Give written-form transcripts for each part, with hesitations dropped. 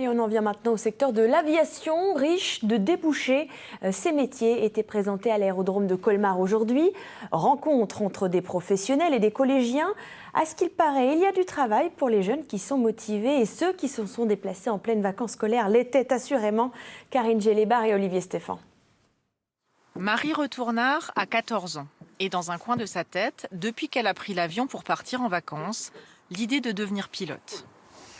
Et on en vient maintenant au secteur de l'aviation, riche de débouchés. Ces métiers étaient présentés à l'aérodrome de Colmar aujourd'hui. Rencontre entre des professionnels et des collégiens. À ce qu'il paraît, il y a du travail pour les jeunes qui sont motivés et ceux qui se sont déplacés en pleine vacances scolaires l'étaient assurément. Karine Gélébar et Olivier Stéphan. Marie Retournard a 14 ans et dans un coin de sa tête, depuis qu'elle a pris l'avion pour partir en vacances, l'idée de devenir pilote.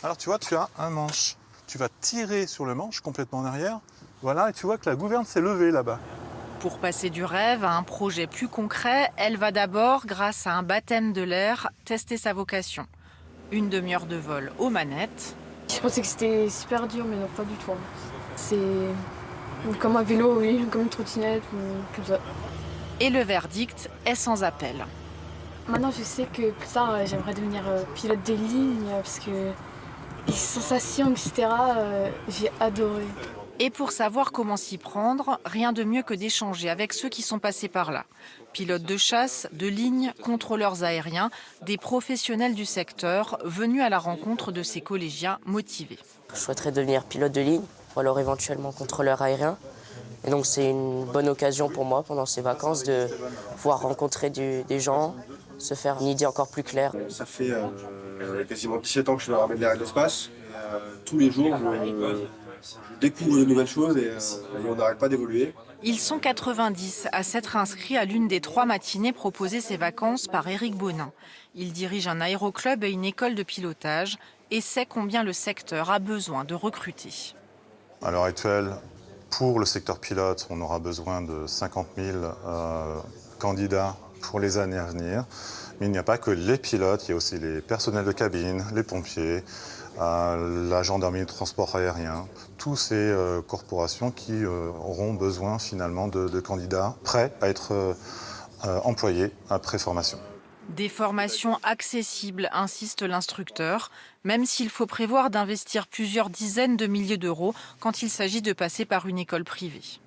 Alors tu vois, tu as un manche. Tu vas tirer sur le manche complètement en arrière. Voilà, et tu vois que la gouverne s'est levée là-bas. Pour passer du rêve à un projet plus concret, elle va d'abord, grâce à un baptême de l'air, tester sa vocation. Une demi-heure de vol aux manettes. Je pensais que c'était super dur, mais non, pas du tout. C'est comme un vélo, oui, comme une trottinette ou comme ça. Et le verdict est sans appel. Maintenant, je sais que plus tard, j'aimerais devenir pilote de ligne parce que les sensations, etc., j'ai adoré. Et pour savoir comment s'y prendre, rien de mieux que d'échanger avec ceux qui sont passés par là. Pilotes de chasse, de ligne, contrôleurs aériens, des professionnels du secteur venus à la rencontre de ces collégiens motivés. Je souhaiterais devenir pilote de ligne ou alors éventuellement contrôleur aérien. Et donc c'est une bonne occasion pour moi pendant ces vacances de pouvoir rencontrer des gens, se faire une idée encore plus claire. Ça fait quasiment 17 ans que je suis dans l'armée de l'air et de l'espace. Tous les jours, je découvre de nouvelles choses et on n'arrête pas d'évoluer. Ils sont 90 à s'être inscrits à l'une des 3 matinées proposées ces vacances par Éric Bonin. Il dirige un aéroclub et une école de pilotage et sait combien le secteur a besoin de recruter. À l'heure actuelle, pour le secteur pilote, on aura besoin de 50 000 candidats pour les années à venir. Mais il n'y a pas que les pilotes, il y a aussi les personnels de cabine, les pompiers, la gendarmerie de transport aérien, toutes ces corporations qui auront besoin finalement de candidats prêts à être employés après formation. Des formations accessibles, insiste l'instructeur, même s'il faut prévoir d'investir plusieurs dizaines de milliers d'euros quand il s'agit de passer par une école privée.